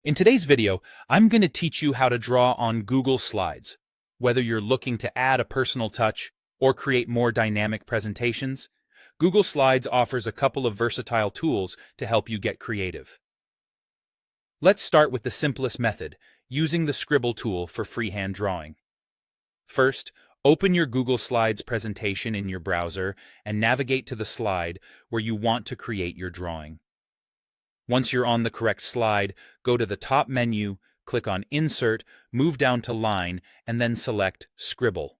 In today's video, I'm going to teach you how to draw on Google Slides. Whether you're looking to add a personal touch or create more dynamic presentations, Google Slides offers a couple of versatile tools to help you get creative. Let's start with the simplest method, using the Scribble tool for freehand drawing. First, open your Google Slides presentation in your browser and navigate to the slide where you want to create your drawing. Once you're on the correct slide, go to the top menu, click on Insert, move down to Line, and then select Scribble.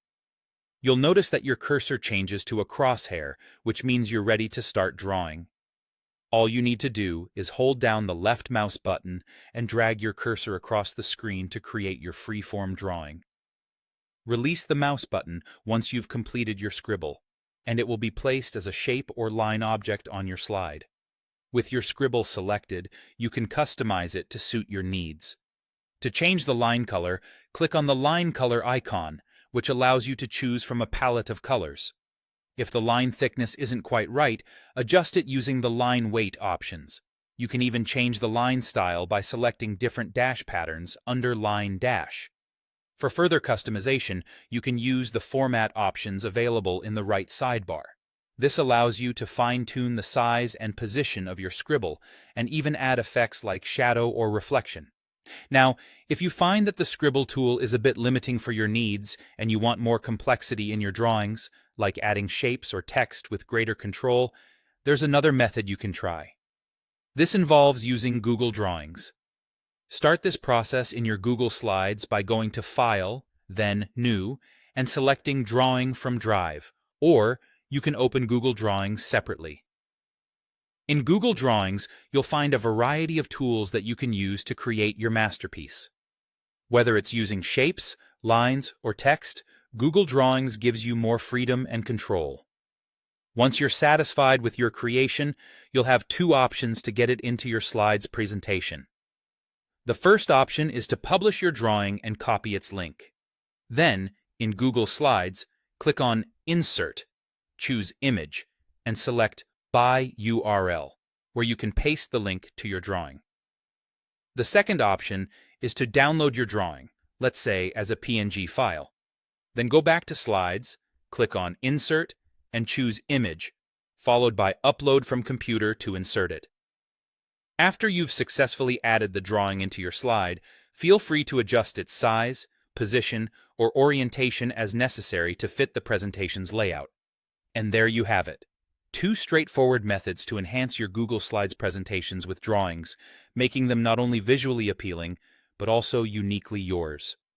You'll notice that your cursor changes to a crosshair, which means you're ready to start drawing. All you need to do is hold down the left mouse button and drag your cursor across the screen to create your freeform drawing. Release the mouse button once you've completed your scribble, and it will be placed as a shape or line object on your slide. With your scribble selected, you can customize it to suit your needs. To change the line color, click on the line color icon, which allows you to choose from a palette of colors. If the line thickness isn't quite right, adjust it using the line weight options. You can even change the line style by selecting different dash patterns under Line Dash. For further customization, you can use the format options available in the right sidebar. This allows you to fine-tune the size and position of your scribble and even add effects like shadow or reflection. Now, if you find that the Scribble tool is a bit limiting for your needs and you want more complexity in your drawings, like adding shapes or text with greater control, there's another method you can try. This involves using Google Drawings. Start this process in your Google Slides by going to File, then New, and selecting Drawing from Drive, or you can open Google Drawings separately. In Google Drawings, you'll find a variety of tools that you can use to create your masterpiece. Whether it's using shapes, lines, or text, Google Drawings gives you more freedom and control. Once you're satisfied with your creation, you'll have two options to get it into your slides presentation. The first option is to publish your drawing and copy its link. Then, in Google Slides, click on Insert, choose Image, and select By URL, where you can paste the link to your drawing. The second option is to download your drawing, let's say as a PNG file. Then go back to Slides, click on Insert, and choose Image, followed by Upload from Computer to insert it. After you've successfully added the drawing into your slide, feel free to adjust its size, position, or orientation as necessary to fit the presentation's layout. And there you have it. Two straightforward methods to enhance your Google Slides presentations with drawings, making them not only visually appealing, but also uniquely yours.